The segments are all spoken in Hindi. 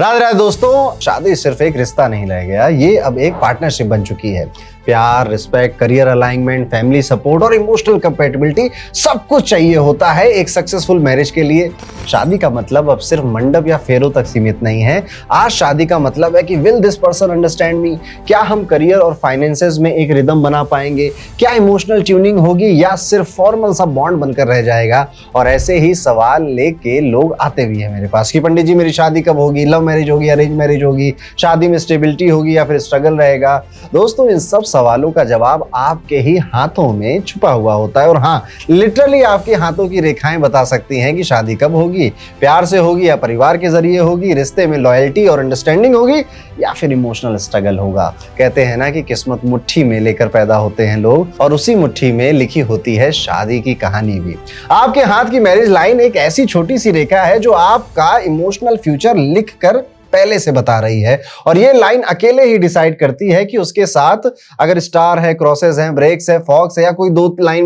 राधे राधे दोस्तों, शादी सिर्फ एक रिश्ता नहीं रह गया, ये अब एक पार्टनरशिप बन चुकी है। प्यार, respect, career alignment, family support और इमोशनल कंपैटिबिलिटी सब कुछ चाहिए होता है एक सक्सेसफुल मैरिज के लिए। शादी का मतलब अब सिर्फ मंडप या फेरों तक सीमित नहीं है। आज शादी का मतलब है कि will this person understand me, क्या हम करियर और फाइनेंसेस में एक रिदम बना पाएंगे, क्या इमोशनल ट्यूनिंग होगी या सिर्फ फॉर्मल सा बॉन्ड बनकर रह जाएगा। और ऐसे ही सवाल लेके लोग आते भी हैं मेरे पास कि पंडित जी मेरी शादी कब होगी, लव मैरिज होगी, अरेंज मैरिज होगी, शादी में स्टेबिलिटी होगी या फिर स्ट्रगल रहेगा। दोस्तों, इन सब सवालों का जवाब आपके ही हाथों में छुपा हुआ होता है। और हाँ, लिटरली आपके हाथों की रेखाएं बता सकती हैं कि शादी कब होगी, प्यार से होगी या परिवार के जरिए होगी, रिश्ते में लॉयल्टी और अंडरस्टैंडिंग होगी या फिर इमोशनल स्ट्रगल होगा। कहते हैं ना कि किस्मत मुट्ठी में लेकर पैदा होते हैं लोग, और उसी मुट्ठी में लिखी होती है शादी की कहानी भी। आपके हाथ की मैरिज लाइन एक ऐसी छोटी सी रेखा है जो आपका इमोशनल फ्यूचर लिख कर पहले से बता रही है। और ये लाइन अकेले ही डिसाइड करती है कि उसके साथ अगर स्टार है, क्रॉसेस हैं, ब्रेक्स है, फॉक्स है या कोई दो लाइन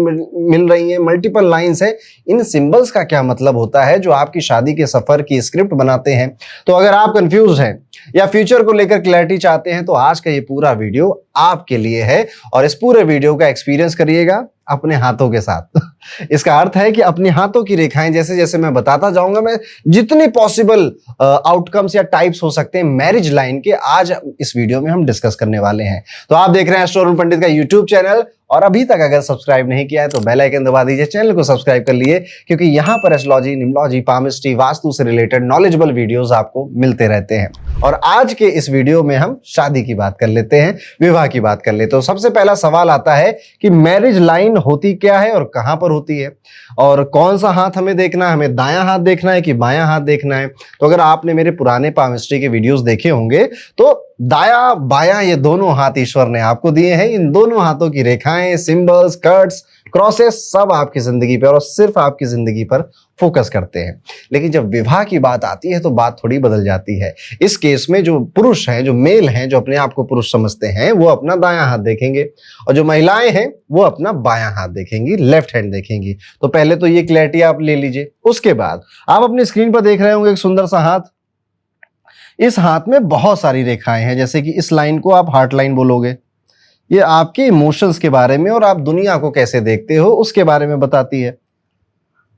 मिल रही है, मल्टीपल लाइंस है, इन सिंबल्स का क्या मतलब होता है जो आपकी शादी के सफर की स्क्रिप्ट बनाते हैं। तो अगर आप कंफ्यूज हैं या फ्यूचर को लेकर क्लैरिटी चाहते हैं तो आज का ये पूरा वीडियो आपके लिए है। और इस पूरे वीडियो का एक्सपीरियंस करिएगा अपने हाथों के साथ। इसका अर्थ है कि अपने हाथों की रेखाएं जैसे जैसे मैं बताता जाऊंगा, मैं जितने पॉसिबल आउटकम्स या टाइप्स हो सकते हैं मैरिज लाइन के, आज इस वीडियो में हम डिस्कस करने वाले हैं। तो आप देख रहे हैं एस्ट्रो अरुण पंडित का यूट्यूब चैनल, और अभी तक अगर सब्सक्राइब नहीं किया है तो बेल आइकन दबा दीजिए, चैनल को सब्सक्राइब कर लिए, क्योंकि यहाँ पर एस्ट्रोलॉजी, न्यूमरोलॉजी, पामिस्ट्री, वास्तु से रिलेटेड नॉलेजेबल वीडियोस आपको मिलते रहते हैं। और आज के इस वीडियो में हम शादी की बात कर लेते हैं, विवाह की बात कर लेते हैं। तो सबसे पहला सवाल आता है कि मैरिज लाइन होती क्या है और कहां पर होती है, और कौन सा हाथ हमें देखना है, हमें दायां हाथ देखना है कि बायां हाथ देखना है। तो अगर आपने मेरे पुराने पामिस्ट्री के वीडियोस देखे होंगे तो दाया बायां ये दोनों हाथ ईश्वर ने आपको दिए हैं। इन दोनों हाथों की रेखाएं, सिंबल्स, कट्स, क्रॉसेस सब आपकी जिंदगी पर और सिर्फ आपकी जिंदगी पर फोकस करते हैं। लेकिन जब विवाह की बात आती है तो बात थोड़ी बदल जाती है। इस केस में जो पुरुष हैं, जो मेल हैं, जो अपने आप को पुरुष समझते हैं, वो अपना दायां हाथ देखेंगे, और जो महिलाएं हैं वो अपना बायां हाथ देखेंगी, लेफ्ट हैंड देखेंगी। तो पहले तो ये क्लैरिटी आप ले लीजिए। उसके बाद आप अपनी स्क्रीन पर देख रहे होंगे एक सुंदर सा हाथ। इस हाथ में बहुत सारी रेखाएं हैं, जैसे कि इस लाइन को आप हार्ट लाइन बोलोगे। ये आपके इमोशंस के बारे में और आप दुनिया को कैसे देखते हो उसके बारे में बताती है।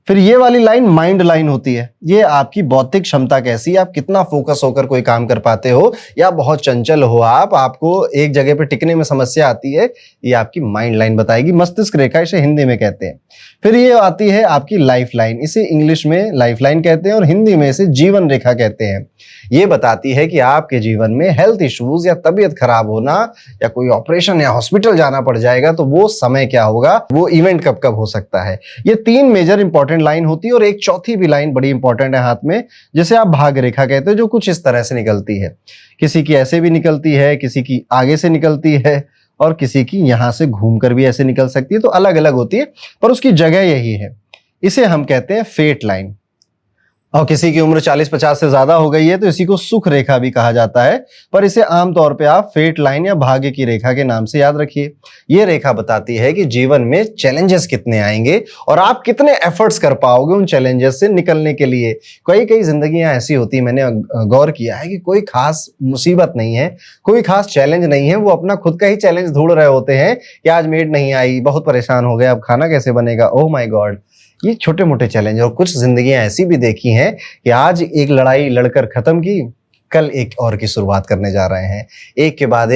फिर ये वाली लाइन माइंड लाइन होती है, ये आपकी बौद्धिक क्षमता कैसी है, आप कितना फोकस होकर कोई काम कर पाते हो या बहुत चंचल हो आप, आपको एक जगह पे टिकने में समस्या आती है, ये आपकी माइंड लाइन बताएगी। मस्तिष्क रेखा इसे हिंदी में कहते हैं। फिर ये आती है आपकी लाइफ लाइन, इसे इंग्लिश में लाइफ लाइन कहते हैं और हिंदी में इसे जीवन रेखा कहते हैं। ये बताती है कि आपके जीवन में हेल्थ इश्यूज या तबीयत खराब होना या कोई ऑपरेशन या हॉस्पिटल जाना पड़ जाएगा तो वो समय क्या होगा, वो इवेंट कब कब हो सकता है। ये तीन मेजर इंपॉर्टेंट लाइन होती है, और एक चौथी भी लाइन बड़ी इंपॉर्टेंट है हाथ में, जिसे आप भाग्य रेखा कहते हैं, जो कुछ इस तरह से निकलती है। किसी की ऐसे भी निकलती है, किसी की आगे से निकलती है, और किसी की यहां से घूमकर भी ऐसे निकल सकती है। तो अलग अलग होती है, पर उसकी जगह यही है। इसे हम कहते हैं फेट लाइन। और किसी की उम्र 40-50 से ज्यादा हो गई है तो इसी को सुख रेखा भी कहा जाता है, पर इसे आमतौर पे आप फेट लाइन या भाग्य की रेखा के नाम से याद रखिए। ये रेखा बताती है कि जीवन में चैलेंजेस कितने आएंगे और आप कितने एफर्ट्स कर पाओगे उन चैलेंजेस से निकलने के लिए। कई जिंदगियां ऐसी होती, मैंने गौर किया है कि कोई खास मुसीबत नहीं है, कोई खास चैलेंज नहीं है, वो अपना खुद का ही चैलेंज ढूंढ रहे होते हैं कि आज मेड नहीं आई, बहुत परेशान हो गए, अब खाना कैसे बनेगा, ओह माय गॉड। ये छोटे मोटे चैलेंज। और कुछ जिंदगियां ऐसी भी देखी हैं कि आज एक लड़ाई लड़कर खत्म की, कल एक और की शुरुआत करने जा रहे हैं। एक के बाद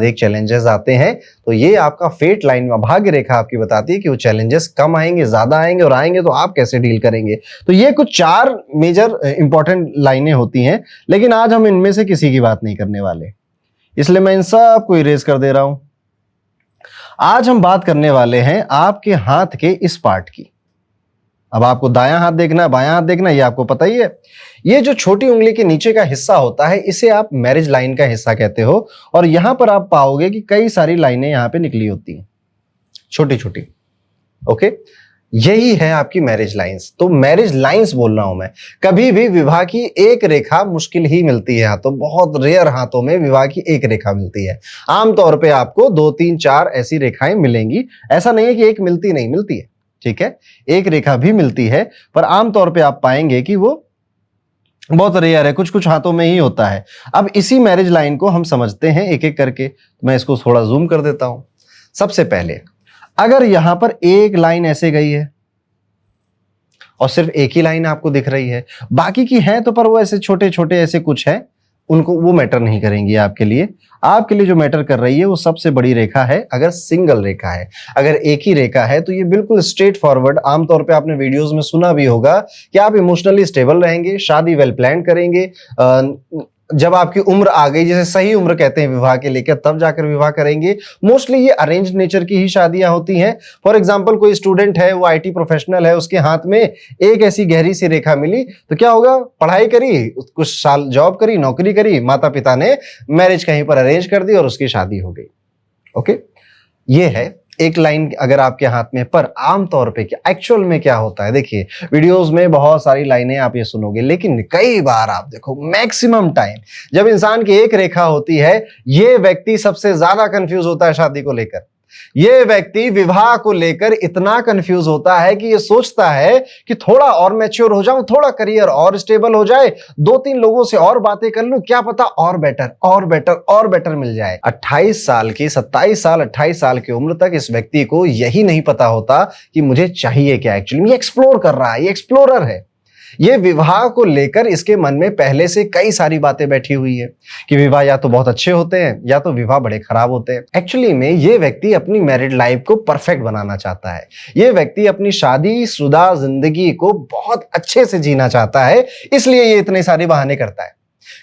एक चैलेंजेस आते हैं। तो ये आपका फेट लाइन में भाग्य रेखा आपकी बताती है कि वो चैलेंजेस कम आएंगे, ज्यादा आएंगे, और आएंगे तो आप कैसे डील करेंगे। तो ये कुछ 4 मेजर इंपॉर्टेंट लाइनें होती हैं, लेकिन आज हम इनमें से किसी की बात नहीं करने वाले, इसलिए मैं इन सब को इरेज कर दे रहा हूं। आज हम बात करने वाले हैं आपके हाथ के इस पार्ट की। अब आपको दायां हाथ देखना है, बायां हाथ देखना है, ये आपको पता ही है। ये जो छोटी उंगली के नीचे का हिस्सा होता है, इसे आप मैरिज लाइन का हिस्सा कहते हो, और यहां पर आप पाओगे कि कई सारी लाइनें यहां पे निकली होती हैं, छोटी छोटी। ओके, यही है आपकी मैरिज लाइंस। तो मैरिज लाइंस बोल रहा हूं मैं। कभी भी विवाह की एक रेखा मुश्किल ही मिलती है, तो बहुत रेयर हाथों में विवाह की एक रेखा मिलती है। आमतौर पे आपको 2, 3, 4 ऐसी रेखाएं मिलेंगी। ऐसा नहीं है कि एक मिलती नहीं, मिलती है, ठीक है, एक रेखा भी मिलती है, पर आमतौर पे आप पाएंगे कि वो बहुत रेयर है, कुछ कुछ हाथों में ही होता है। अब इसी मैरिज लाइन को हम समझते हैं एक एक करके। मैं इसको थोड़ा जूम कर देता हूं। सबसे पहले अगर यहां पर एक लाइन ऐसे गई है और सिर्फ एक ही लाइन आपको दिख रही है, बाकी की है तो पर वो ऐसे छोटे छोटे ऐसे कुछ है, उनको वो मैटर नहीं करेंगी आपके लिए। आपके लिए जो मैटर कर रही है वो सबसे बड़ी रेखा है। अगर सिंगल रेखा है, अगर एक ही रेखा है, तो ये बिल्कुल स्ट्रेट फॉरवर्ड, आमतौर पे आपने वीडियोस में सुना भी होगा कि आप इमोशनली स्टेबल रहेंगे, शादी वेल प्लान करेंगे, जब आपकी उम्र आ गई, जैसे सही उम्र कहते हैं विवाह के लेकर, तब जाकर विवाह करेंगे। मोस्टली ये अरेंज नेचर की ही शादियां होती हैं। फॉर एग्जांपल कोई स्टूडेंट है, वो आईटी प्रोफेशनल है, उसके हाथ में एक ऐसी गहरी सी रेखा मिली, तो क्या होगा, पढ़ाई करी, कुछ साल जॉब करी, नौकरी करी, माता पिता ने मैरिज कहीं पर अरेंज कर दी और उसकी शादी हो गई। ओके, ये है एक लाइन अगर आपके हाथ में। पर आमतौर पे क्या एक्चुअल में क्या होता है, देखिए वीडियोस में बहुत सारी लाइनें आप ये सुनोगे, लेकिन कई बार आप देखो मैक्सिमम टाइम जब इंसान की एक रेखा होती है, ये व्यक्ति सबसे ज्यादा कंफ्यूज होता है शादी को लेकर। ये व्यक्ति विवाह को लेकर इतना कंफ्यूज होता है कि ये सोचता है कि थोड़ा और मैच्योर हो जाऊं, थोड़ा करियर और स्टेबल हो जाए, 2-3 लोगों से और बातें कर लूं, क्या पता और बेटर और बेटर और बेटर मिल जाए। 28 साल की 27 साल 28 साल की उम्र तक इस व्यक्ति को यही नहीं पता होता कि मुझे चाहिए क्या। एक्चुअली ये एक्सप्लोर कर रहा है, ये एक्सप्लोरर है। ये विवाह को लेकर इसके मन में पहले से कई सारी बातें बैठी हुई है कि विवाह या तो बहुत अच्छे होते हैं या तो विवाह बड़े खराब होते हैं। एक्चुअली में ये व्यक्ति अपनी मैरिड लाइफ को परफेक्ट बनाना चाहता है। ये व्यक्ति अपनी शादीशुदा जिंदगी को बहुत अच्छे से जीना चाहता है, इसलिए ये इतने सारे बहाने करता है।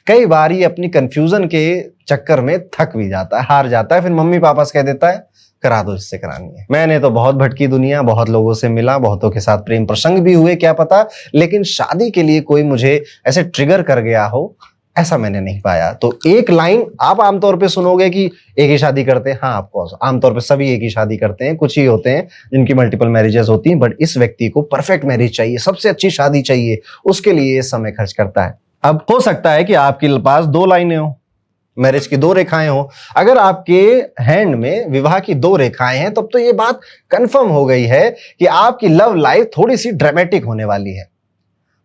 कई बार ये अपनी कंफ्यूजन के चक्कर में थक भी जाता है, हार जाता है, फिर मम्मी पापा से कह देता है करा दो जिससे करानी है। मैंने तो बहुत भटकी दुनिया, बहुत लोगों से मिला, बहुतों के साथ प्रेम प्रसंग भी हुए क्या पता, लेकिन शादी के लिए कोई मुझे ऐसे ट्रिगर कर गया हो, ऐसा मैंने नहीं पाया। तो एक लाइन आप आमतौर पे सुनोगे कि एक ही शादी करते हैं। हाँ, ऑफकोर्स आमतौर पे सभी एक ही शादी करते हैं, कुछ ही होते हैं जिनकी मल्टीपल मैरिजेस होती हैं, बट इस व्यक्ति को परफेक्ट मैरिज चाहिए, सबसे अच्छी शादी चाहिए, उसके लिए समय खर्च करता है। अब हो सकता है कि आपके पास 2 लाइनें हो, मैरिज की 2 रेखाएं हो। अगर आपके हैंड में विवाह की 2 रेखाएं हैं, तब तो ये बात कंफर्म हो गई है कि आपकी लव लाइफ थोड़ी सी ड्रामेटिक होने वाली है,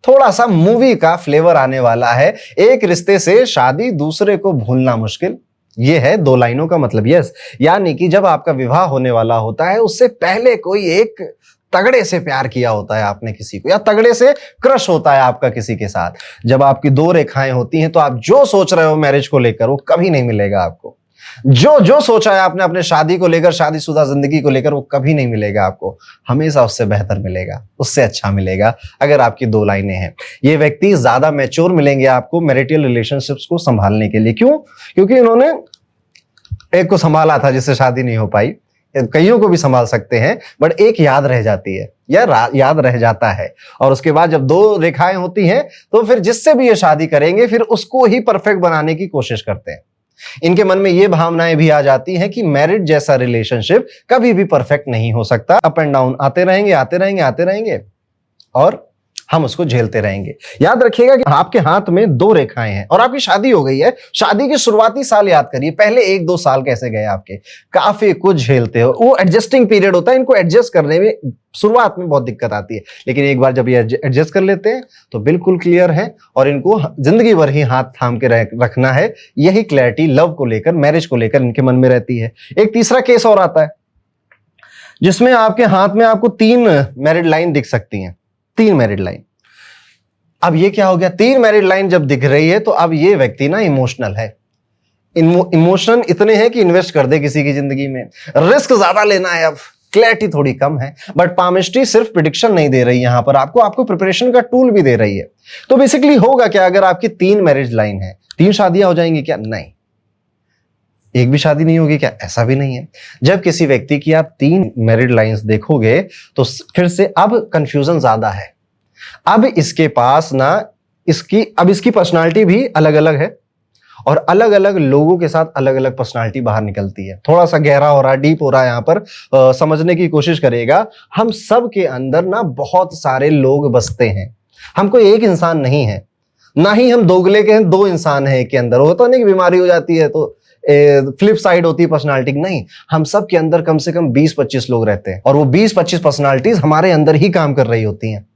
थोड़ा सा मूवी का फ्लेवर आने वाला है। एक रिश्ते से शादी, दूसरे को भूलना मुश्किल। ये है 2 लाइनों का मतलब। यस, यानी कि जब आपका विवाह होने वाला होता है, उससे पहले कोई एक तगड़े से प्यार किया होता है आपने किसी को, या तगड़े से क्रश होता है आपका किसी के साथ। जब आपकी 2 रेखाएं होती हैं, तो आप जो सोच रहे हो मैरिज को लेकर, वो कभी नहीं मिलेगा आपको। जो जो सोचा है आपने अपने शादी को लेकर, शादीशुदा जिंदगी को लेकर, वो कभी नहीं मिलेगा आपको। हमेशा उससे बेहतर मिलेगा, उससे अच्छा मिलेगा अगर आपकी 2 लाइनें हैं। ये व्यक्ति ज्यादा मैच्योर मिलेंगे आपको मैरिटल रिलेशनशिप्स को संभालने के लिए। क्यों? क्योंकि इन्होंने एक को संभाला था जिससे शादी नहीं हो पाई, कईयों को भी संभाल सकते हैं, बट एक याद रह जाती है या याद रह जाता है। और उसके बाद जब 2 रेखाएं होती हैं, तो फिर जिससे भी ये शादी करेंगे, फिर उसको ही परफेक्ट बनाने की कोशिश करते हैं। इनके मन में ये भावनाएं भी आ जाती हैं कि मैरिज जैसा रिलेशनशिप कभी भी परफेक्ट नहीं हो सकता, अप एंड डाउन आते रहेंगे आते रहेंगे आते रहेंगे, और हम उसको झेलते रहेंगे। याद रखिएगा कि आपके हाथ में 2 रेखाएं हैं और आपकी शादी हो गई है। शादी के शुरुआती साल याद करिए, पहले 1-2 साल कैसे गए आपके, काफी कुछ झेलते हो। वो एडजस्टिंग पीरियड होता है, इनको एडजस्ट करने में शुरुआत में बहुत दिक्कत आती है, लेकिन एक बार जब ये एडजस्ट कर लेते हैं तो बिल्कुल क्लियर है, और इनको जिंदगी भर ही हाथ थाम के रखना है। यही क्लैरिटी लव को लेकर, मैरिज को लेकर इनके मन में रहती है। एक तीसरा केस और आता है, जिसमें आपके हाथ में आपको 3 मैरिड लाइन दिख सकती हैं, 3 मैरिड लाइन। अब ये क्या हो गया, 3 मैरिड लाइन जब दिख रही है, तो अब ये व्यक्ति ना इमोशनल है। इमोशन इतने हैं कि इन्वेस्ट कर दे किसी की जिंदगी में, रिस्क ज्यादा लेना है, अब क्लैरिटी थोड़ी कम है। बट पामिस्ट्री सिर्फ प्रिडिक्शन नहीं दे रही यहां पर, आपको प्रिपरेशन का टूल भी दे रही है। तो बेसिकली होगा क्या, अगर आपकी 3 मैरिज लाइन है, 3 शादियां हो जाएंगी क्या? नहीं। एक भी शादी नहीं होगी क्या? ऐसा भी नहीं है। जब किसी व्यक्ति की आप 3 मैरिड लाइंस देखोगे, तो फिर से अब कंफ्यूजन ज्यादा है। अब इसके पास ना इसकी पर्सनालिटी भी अलग अलग है, और अलग अलग लोगों के साथ अलग अलग पर्सनालिटी बाहर निकलती है। थोड़ा सा गहरा हो रहा है, डीप हो रहा है यहां पर, समझने की कोशिश करिएगा। हम सब के अंदर ना बहुत सारे लोग बसते हैं, हम कोई एक इंसान नहीं है, ना ही हम दोगले के हैं, 2 इंसान है एक के अंदर। होता नहीं कि बीमारी हो जाती है तो फ्लिप साइड होती है पर्सनालिटी, नहीं, हम सब के अंदर कम से कम 20-25 लोग रहते हैं, और वो 20-25 पर्सनालिटीज हमारे अंदर ही काम कर रही होती हैं।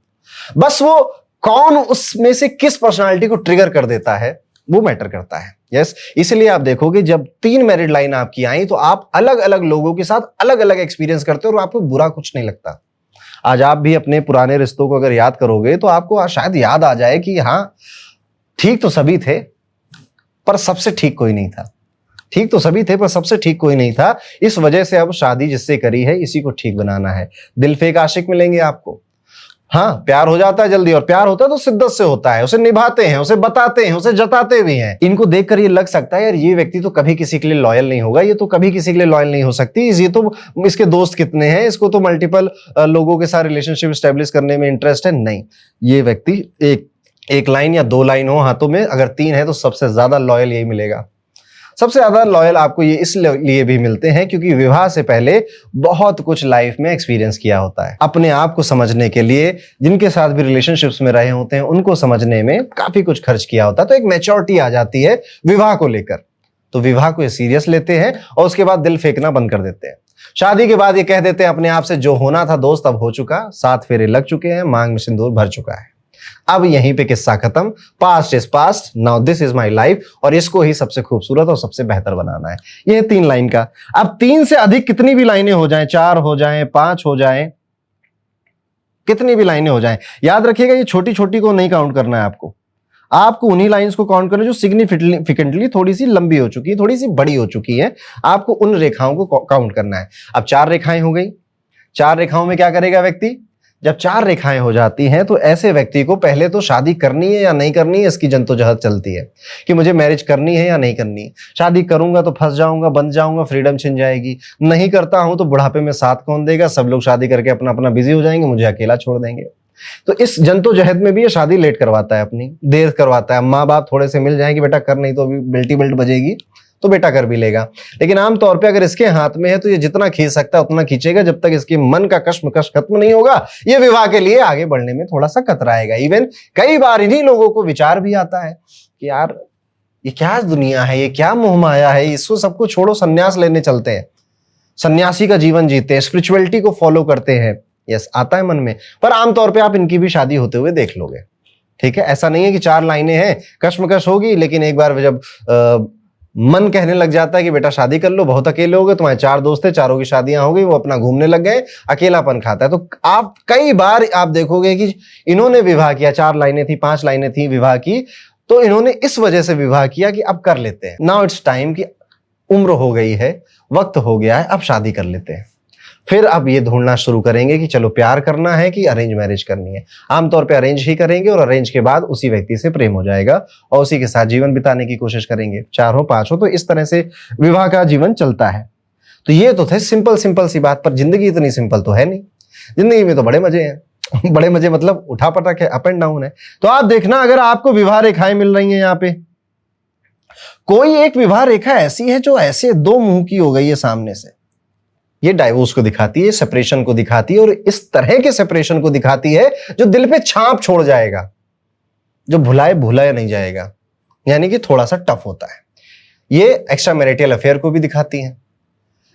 बस वो कौन उसमें से किस पर्सनालिटी को ट्रिगर कर देता है वो मैटर करता है। यस, इसलिए आप देखोगे जब 3 मैरिड लाइन आपकी आई तो आप अलग अलग लोगों के साथ अलग अलग एक्सपीरियंस करते हो और आपको बुरा कुछ नहीं लगता। आज आप भी अपने पुराने रिश्तों को अगर याद करोगे तो आपको शायद याद आ जाए कि हाँ, ठीक तो सभी थे पर सबसे ठीक कोई नहीं था। ठीक तो सभी थे पर सबसे ठीक कोई नहीं था। इस वजह से अब शादी जिससे करी है इसी को ठीक बनाना है। दिल फेक आशिक मिलेंगे आपको। हाँ, प्यार हो जाता है जल्दी, और प्यार होता है तो शिद्दत से होता है। उसे निभाते हैं, उसे बताते हैं, उसे जताते भी हैं। इनको देखकर ये लग सकता है यार ये व्यक्ति तो कभी किसी के लिए लॉयल नहीं होगा, ये तो कभी किसी के लिए लॉयल नहीं हो सकती, ये तो इसके दोस्त कितने हैं, इसको तो मल्टीपल लोगों के साथ रिलेशनशिप स्टेब्लिश करने में इंटरेस्ट है। नहीं, ये व्यक्ति एक लाइन या 2 लाइन हो हाथों में, अगर 3 है तो सबसे ज्यादा लॉयल यही मिलेगा। सबसे ज्यादा लॉयल आपको ये इसलिए भी मिलते हैं क्योंकि विवाह से पहले बहुत कुछ लाइफ में एक्सपीरियंस किया होता है। अपने आप को समझने के लिए जिनके साथ भी रिलेशनशिप्स में रहे होते हैं उनको समझने में काफी कुछ खर्च किया होता है। तो एक मैच्योरिटी आ जाती है विवाह को लेकर। तो विवाह को सीरियस लेते हैं और उसके बाद दिल फेंकना बंद कर देते हैं। शादी के बाद ये कह देते हैं अपने आप से जो होना था दोस्त अब हो चुका, 7 फेरे लग चुके हैं, मांग में सिंदूर भर चुका है, अब यहीं पे किस्सा खत्म, past is past, now this is my life, और इसको ही सबसे खूबसूरत और सबसे बेहतर बनाना है। ये 3 लाइन का। अब 3 से अधिक कितनी भी लाइनें हो जाएं, 4 हो जाएं, 5 हो जाएं, कितनी भी लाइनें हो जाएं, याद रखिएगा ये छोटी छोटी को नहीं काउंट करना है आपको उन्हीं लाइंस को काउंट करना जो सिग्निफिकेंटली थोड़ी सी लंबी हो चुकी है, थोड़ी सी बड़ी हो चुकी है। आपको उन रेखाओं को काउंट करना है। अब 4 रेखाएं हो गई। 4 रेखाओं में क्या करेगा व्यक्ति? जब 4 रेखाएं हो जाती हैं तो ऐसे व्यक्ति को पहले तो शादी करनी है या नहीं करनी है इसकी जद्दोजहद चलती है कि मुझे मैरिज करनी है या नहीं करनी है। शादी करूंगा तो फंस जाऊंगा, बंध जाऊंगा, फ्रीडम छिन जाएगी। नहीं करता हूं तो बुढ़ापे में साथ कौन देगा, सब लोग शादी करके अपना अपना बिजी हो जाएंगे, मुझे अकेला छोड़ देंगे। तो इस जद्दोजहद में भी ये शादी लेट करवाता है, अपनी देर करवाता है। माँ बाप थोड़े से मिल जाएंगे, बेटा कर, नहीं तो अभी बेल्टी बेल्ट बजेगी तो बेटा कर भी लेगा। लेकिन आमतौर पे अगर इसके हाथ में है तो ये जितना खींच सकता है उतना खींचेगा जब तक इसके मन का कश्मकश खत्म नहीं होगा। ये विवाह के लिए आगे बढ़ने में थोड़ा सा कतराएगा। इवन कई बार इन्हीं लोगों को विचार भी आता है कि यार ये क्या दुनिया है, ये क्या मोह माया है, इसको सबको छोड़ो, संन्यास लेने चलते हैं, सन्यासी का जीवन जीते हैं, स्पिरिचुअलिटी को फॉलो करते हैं। यस, आता है मन में। पर आमतौर पर आप इनकी भी शादी होते हुए देख लोगे। ठीक है, ऐसा नहीं है कि 4 लाइनें हैं, कश्मकश होगी, लेकिन एक बार जब मन कहने लग जाता है कि बेटा शादी कर लो, बहुत अकेले हो गए, तुम्हारे 4 दोस्त थे, चारों की शादियां हो गई, वो अपना घूमने लग गए, अकेलापन खाता है। तो आप कई बार आप देखोगे कि इन्होंने विवाह किया, 4 लाइनें थी, 5 लाइनें थी विवाह की, तो इन्होंने इस वजह से विवाह किया कि अब कर लेते हैं, नाउ इट्स टाइम, कि उम्र हो गई है, वक्त हो गया है, अब शादी कर लेते हैं। फिर अब ये ढूंढना शुरू करेंगे कि चलो प्यार करना है कि अरेंज मैरिज करनी है। आमतौर पे अरेंज ही करेंगे और अरेंज के बाद उसी व्यक्ति से प्रेम हो जाएगा और उसी के साथ जीवन बिताने की कोशिश करेंगे, 4 हो 5 हो। तो इस तरह से विवाह का जीवन चलता है। तो ये तो थे सिंपल सी बात, पर जिंदगी इतनी सिंपल तो है नहीं। जिंदगी में तो बड़े मजे हैं। बड़े मजे मतलब उठा पटक है, अप एंड डाउन है। तो आप देखना, अगर आपको विवाह रेखाएं मिल रही हैं, यहाँ पे कोई एक विवाह रेखा ऐसी है जो ऐसे 2 मुंह की हो गई है सामने से, ये डाइवोर्स को दिखाती है, सेपरेशन को दिखाती है, और इस तरह के सेपरेशन को दिखाती है जो दिल पे छाप छोड़ जाएगा, जो भुलाया नहीं जाएगा, यानी कि थोड़ा सा टफ होता है। ये एक्स्ट्रा मैरिटल अफेयर को भी दिखाती है।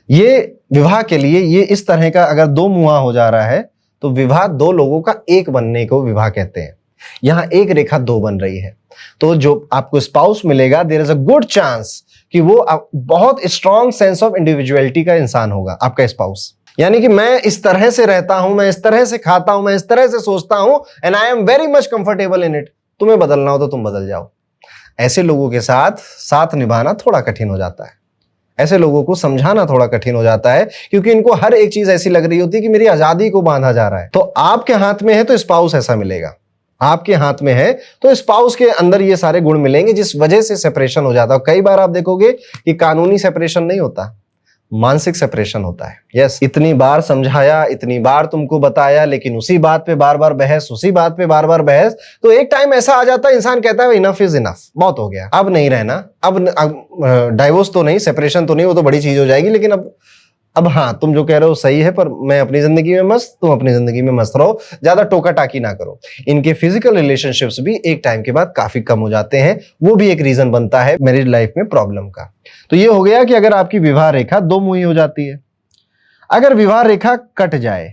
ये विवाह के लिए ये इस तरह का अगर 2 मुंहा हो जा रहा है तो विवाह 2 लोगों का एक बनने को विवाह कहते हैं। यहां एक रेखा 2 बन रही है, तो जो आपको स्पाउस मिलेगा, there is a good chance कि वो बहुत स्ट्रॉन्ग सेंस ऑफ इंडिविजुअलिटी का इंसान होगा, आपका स्पाउस। यानी कि मैं इस तरह से रहता हूं, मैं इस तरह से खाता हूं, मैं इस तरह से सोचता हूं, and I am very much comfortable in it. तुम्हें बदलना हो तो तुम बदल जाओ। ऐसे लोगों के साथ निभाना थोड़ा कठिन हो जाता है। ऐसे लोगों को समझाना थोड़ा कठिन हो जाता है, क्योंकि इनको हर एक चीज ऐसी लग रही होती है कि मेरी आजादी को बांधा जा रहा है। तो आपके हाथ में है तो स्पाउस ऐसा मिलेगा, आपके हाथ में है तो स्पाउस के अंदर ये सारे गुण मिलेंगे, जिस वजह से सेपरेशन हो जाता है। कई बार आप देखोगे कि कानूनी सेपरेशन नहीं होता, मानसिक सेपरेशन होता है। यस, इतनी बार समझाया, इतनी बार तुमको बताया, लेकिन उसी बात पे बार बार बहस, उसी बात पे बार बार बहस, तो एक टाइम ऐसा आ जाता है, इंसान कहता है इनफ इज इनफ, बहुत हो गया, अब नहीं रहना। अब डाइवोर्स तो नहीं, सेपरेशन तो नहीं, वो तो बड़ी चीज हो जाएगी, लेकिन अब हाँ, तुम जो कह रहे हो सही है, पर मैं अपनी जिंदगी में मस्त, तुम अपनी जिंदगी में मस्त रहो, ज्यादा टोका टाकी ना करो। इनके फिजिकल रिलेशनशिप्स भी एक टाइम के बाद काफी कम हो जाते हैं, वो भी एक रीजन बनता है मैरिज लाइफ में प्रॉब्लम का। तो ये हो गया कि अगर आपकी विवाह रेखा 2 मुही हो जाती है। अगर विवाह रेखा कट जाए,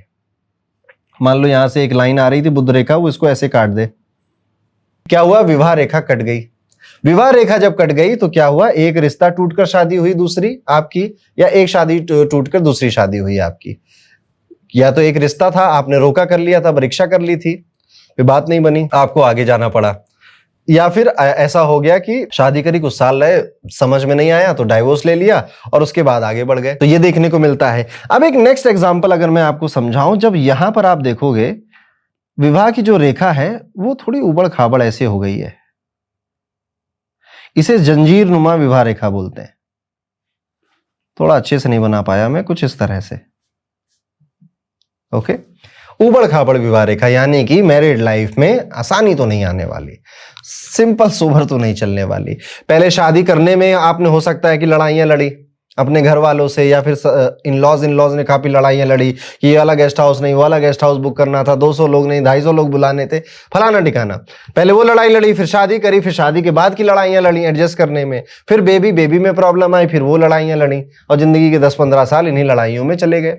मान लो यहां से एक लाइन आ रही थी बुध रेखा, वो इसको ऐसे काट दे, क्या हुआ, विवाह रेखा कट गई। विवाह रेखा जब कट गई तो क्या हुआ, एक रिश्ता टूटकर शादी हुई दूसरी आपकी, या एक शादी टूटकर दूसरी शादी हुई आपकी। या तो एक रिश्ता था, आपने रोका कर लिया था, परीक्षा कर ली थी, फिर बात नहीं बनी, आपको आगे जाना पड़ा। या फिर ऐसा हो गया कि शादी करी, कुछ साल रहे, समझ में नहीं आया तो डाइवोर्स ले लिया और उसके बाद आगे बढ़ गए। तो ये देखने को मिलता है। अब एक नेक्स्ट एग्जांपल अगर मैं आपको समझाऊं, जब यहां पर आप देखोगे विवाह की जो रेखा है वो थोड़ी उबड़ खाबड़ ऐसे हो गई है, इसे जंजीर नुमा विवाह रेखा बोलते हैं। थोड़ा अच्छे से नहीं बना पाया मैं, कुछ इस तरह से। ओके, उबड़ खाबड़ विवाह रेखा, यानी कि मैरिड लाइफ में आसानी तो नहीं आने वाली, सिंपल सोबर तो नहीं चलने वाली। पहले शादी करने में आपने हो सकता है कि लड़ाइयां लड़ी अपने घर वालों से, या फिर इन लॉज ने काफी लड़ाइयां लड़ी कि ये वाला गेस्ट हाउस नहीं, वो वाला गेस्ट हाउस बुक करना था, 200 लोग नहीं 250 लोग बुलाने थे, फलाना ठिकाना। पहले वो लड़ाई लड़ी, फिर शादी करी, फिर शादी के बाद की लड़ाइयां लड़ी एडजस्ट करने में, फिर बेबी में प्रॉब्लम आई, फिर वो लड़ाइयां लड़ी, और जिंदगी के 10-15 साल इन्हीं लड़ाइयों में चले गए।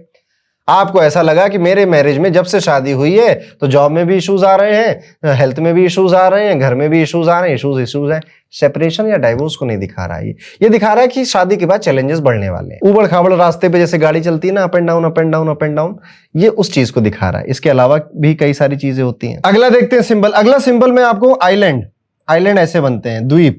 आपको ऐसा लगा कि मेरे मैरिज में जब से शादी हुई है तो जॉब में भी इश्यूज आ रहे हैं, हेल्थ में भी इश्यूज आ रहे हैं, घर में भी इश्यूज आ रहे हैं, इश्यूज हैं। सेपरेशन या डाइवोर्स को नहीं दिखा रहा है, ये दिखा रहा है कि शादी के बाद चैलेंजेस बढ़ने वाले हैं। उबड़ खाबड़ रास्ते पे जैसे गाड़ी चलती है ना, up and down up and down up and down, ये उस चीज को दिखा रहा है। इसके अलावा भी कई सारी चीजें होती हैं। अगला देखते हैं सिंबल। अगला सिंबल में आपको आइलैंड ऐसे बनते हैं, द्वीप।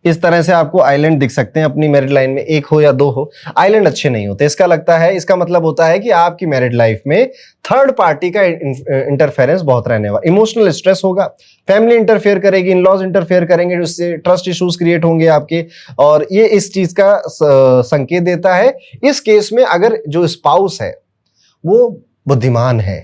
इस तरह से आपको आइलैंड दिख सकते हैं अपनी मैरिड लाइन में, एक हो या दो हो। आइलैंड अच्छे नहीं होते, इसका मतलब होता है कि आपकी मैरिड लाइफ में थर्ड पार्टी का इंटरफेरेंस बहुत रहने वाला, इमोशनल स्ट्रेस होगा, फैमिली इंटरफेयर करेगी, इन लॉज इंटरफेयर करेंगे, जिससे ट्रस्ट इश्यूज क्रिएट होंगे आपके, और ये इस चीज का संकेत देता है। इस केस में अगर जो स्पाउस है वो बुद्धिमान है,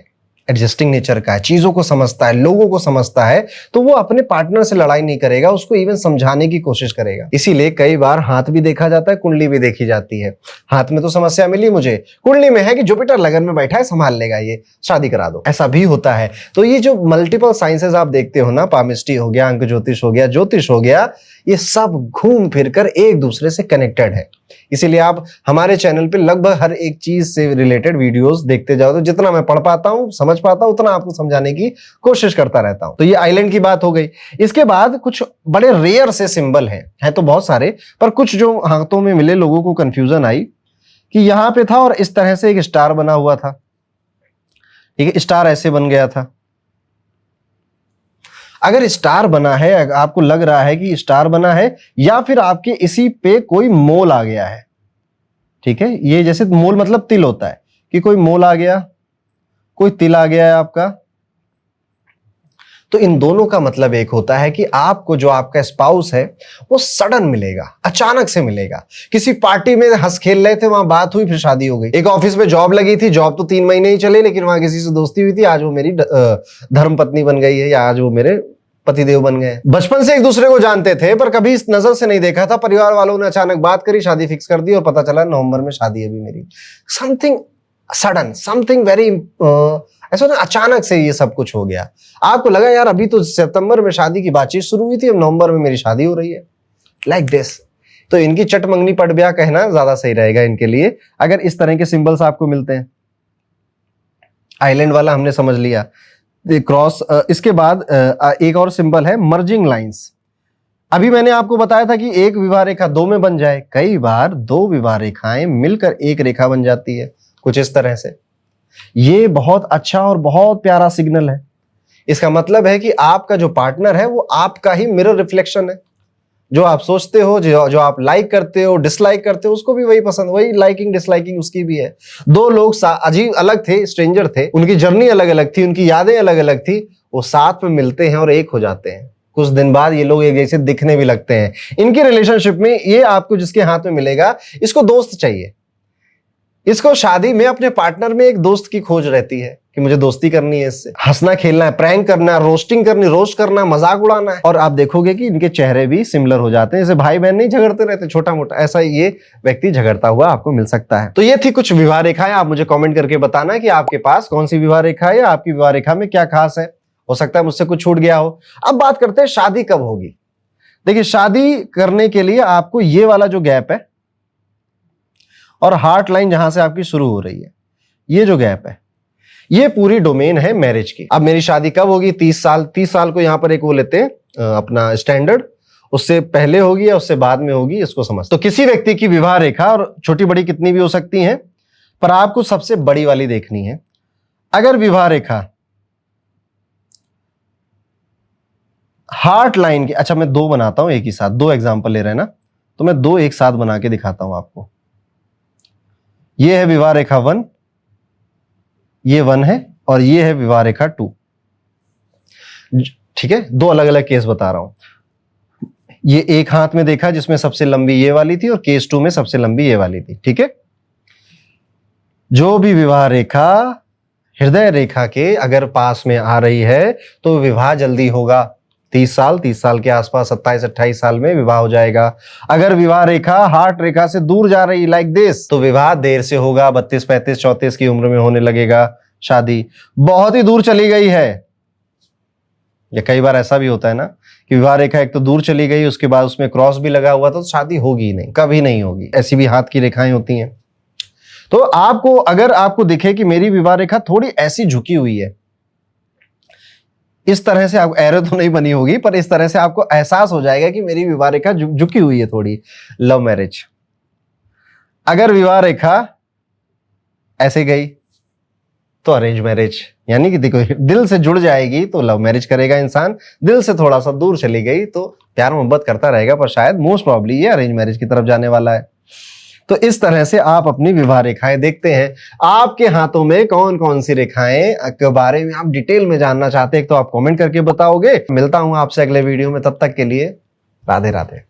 एडजस्टिंग नेचर का है, चीजों को समझता है, लोगों को समझता है, तो वो अपने पार्टनर से लड़ाई नहीं करेगा, उसको इवन समझाने की कोशिश करेगा। इसीलिए कई बार हाथ भी देखा जाता है, कुंडली भी देखी जाती है। हाथ में तो समस्या मिली मुझे, कुंडली में है कि जुपिटर लगन में बैठा है, संभाल लेगा, ये शादी करा दो, ऐसा भी होता है। तो ये जो मल्टीपल साइंसेस आप देखते हो ना, पामिस्ट्री हो गया, अंक ज्योतिष हो गया, ज्योतिष हो गया, ये सब घूम फिर कर एक दूसरे से कनेक्टेड है। इसीलिए आप हमारे चैनल पे लगभग हर एक चीज से रिलेटेड वीडियोस देखते जाओ, तो जितना मैं पढ़ पाता हूं, समझ पाता हूं, उतना आपको समझाने की कोशिश करता रहता हूं। तो ये आइलैंड की बात हो गई। इसके बाद कुछ बड़े रेयर से सिंबल हैं तो बहुत सारे, पर कुछ जो हाथों में मिले लोगों को कंफ्यूजन आई कि यहां पे था और इस तरह से एक स्टार बना हुआ था। ठीक है, स्टार ऐसे बन गया था। अगर स्टार बना है, आपको लग रहा है कि स्टार बना है, या फिर आपके इसी पे कोई मोल आ गया है, ठीक है, ये जैसे मोल मतलब तिल होता है कि कोई मोल आ गया, कोई तिल आ गया है आपका, तो इन दोनों का मतलब एक होता है कि आपको जो आपका स्पाउस है वो सडन मिलेगा, अचानक से मिलेगा। किसी पार्टी में हंस खेल रहे थे, वहां बात हुई, फिर शादी हो गई। एक ऑफिस में जॉब लगी थी, जॉब तो 3 महीने ही चले, लेकिन वहां किसी से दोस्ती हुई थी, आज वो मेरी धर्म पत्नी बन गई है, या आज वो मेरे पतिदेव बन गए। बचपन से एक दूसरे को जानते थे पर कभी इस नजर से नहीं देखा था, परिवार वालों ने अचानक बात करी, शादी फिक्स कर दी, और पता चला नवंबर में शादी है अभी मेरी। समथिंग सडन, समथिंग वेरी ऐसा ना, अचानक से ये सब कुछ हो गया। आपको लगा यार अभी तो सितंबर में शादी की बातचीत शुरू हुई थी, अब नवंबर में मेरी शादी हो रही है, लाइक दिस। तो इनकी चट मंगनी पट ब्याह कहना ज्यादा सही रहेगा इनके लिए, अगर इस तरह के सिंबल्स आपको मिलते हैं। आइलैंड वाला हमने समझ लिया, क्रॉस। इसके बाद एक और सिंबल है मर्जिंग लाइंस। अभी मैंने आपको बताया था कि एक विवाह रेखा दो में बन जाए, कई बार दो विवाह रेखाएं मिलकर एक रेखा बन जाती है, कुछ इस तरह से। ये बहुत अच्छा और बहुत प्यारा सिग्नल है। इसका मतलब है कि आपका जो पार्टनर है वो आपका ही मिरर रिफ्लेक्शन है। जो आप सोचते हो, जो आप लाइक करते हो, डिसलाइक करते हो, उसको भी वही पसंद, वही लाइकिंग डिसलाइकिंग उसकी भी है। दो लोग अजीब अलग थे, स्ट्रेंजर थे, उनकी जर्नी अलग अलग थी, उनकी यादें अलग अलग थी, वो साथ में मिलते हैं और एक हो जाते हैं। कुछ दिन बाद ये लोग एक जैसे दिखने भी लगते हैं। इनकी रिलेशनशिप में ये आपको जिसके हाथ में मिलेगा, इसको दोस्त चाहिए, इसको शादी में अपने पार्टनर में एक दोस्त की खोज रहती है कि मुझे दोस्ती करनी है, इससे हंसना खेलना है, प्रैंक करना है, रोस्टिंग करनी, रोस्ट करना, मजाक उड़ाना है। और आप देखोगे कि इनके चेहरे भी सिमिलर हो जाते हैं, जैसे भाई बहन नहीं झगड़ते रहते छोटा मोटा, ऐसा ये व्यक्ति झगड़ता हुआ आपको मिल सकता है। तो ये थी कुछ विवाह रेखाएं। आप मुझे कमेंट करके बताना कि आपके पास कौन सी विवाह रेखा है, या आपकी विवाह रेखा में क्या खास है। हो सकता है मुझसे कुछ छूट गया हो। अब बात करते हैं शादी कब होगी। देखिए, शादी करने के लिए आपको ये वाला जो गैप है और हार्ट लाइन जहां से आपकी शुरू हो रही है, ये जो गैप है, ये पूरी डोमेन है मैरिज की। अब मेरी शादी कब होगी? 30 साल। 30 साल को यहां पर एक वो लेते हैं अपना स्टैंडर्ड, उससे पहले होगी या उससे बाद में होगी, इसको समझ। तो किसी व्यक्ति की विवाह रेखा, और छोटी बड़ी कितनी भी हो सकती हैं, पर आपको सबसे बड़ी वाली देखनी है। अगर विवाह रेखा हार्ट लाइन की, अच्छा मैं 2 बनाता हूं एक ही साथ, 2 एग्जांपल ले रहे हैं ना, तो मैं 2 एक साथ बना के दिखाता हूं आपको। ये है विवाह रेखा 1, ये 1 है, और ये है विवाह रेखा 2। ठीक है, 2 अलग अलग केस बता रहा हूं। ये एक हाथ में देखा जिसमें सबसे लंबी ये वाली थी, और केस 2 में सबसे लंबी ये वाली थी। ठीक है, जो भी विवाह रेखा हृदय रेखा के अगर पास में आ रही है तो विवाह जल्दी होगा। 30 साल के आसपास, 27-28 साल में विवाह हो जाएगा। अगर विवाह रेखा हार्ट रेखा से दूर जा रही लाइक दिस, तो विवाह देर से होगा। 32, 35, 34 की उम्र में होने लगेगा शादी। बहुत ही दूर चली गई है, या कई बार ऐसा भी होता है ना कि विवाह रेखा एक तो दूर चली गई, उसके बाद उसमें क्रॉस भी लगा हुआ, तो शादी होगी ही नहीं, कभी नहीं होगी। ऐसी भी हाथ की रेखाएं होती हैं। तो आपको, अगर आपको दिखे कि मेरी विवाह रेखा थोड़ी ऐसी झुकी हुई है, इस तरह से, आप एरो तो नहीं बनी होगी, पर इस तरह से आपको एहसास हो जाएगा कि मेरी विवाह रेखा झुकी हुई है थोड़ी, लव मैरिज। अगर विवाह रेखा ऐसे गई तो अरेंज मैरिज। यानी कि देखो, दिल से जुड़ जाएगी तो लव मैरिज करेगा इंसान, दिल से थोड़ा सा दूर चली गई तो प्यार मोहब्बत करता रहेगा, पर शायद मोस्ट प्रॉब्ली ये अरेंज मैरिज की तरफ जाने वाला है। तो इस तरह से आप अपनी विवाह रेखाएं देखते हैं। आपके हाथों में कौन कौन सी रेखाएं के बारे में आप डिटेल में जानना चाहते हैं तो आप कमेंट करके बताओगे। मिलता हूं आपसे अगले वीडियो में, तब तक के लिए राधे राधे।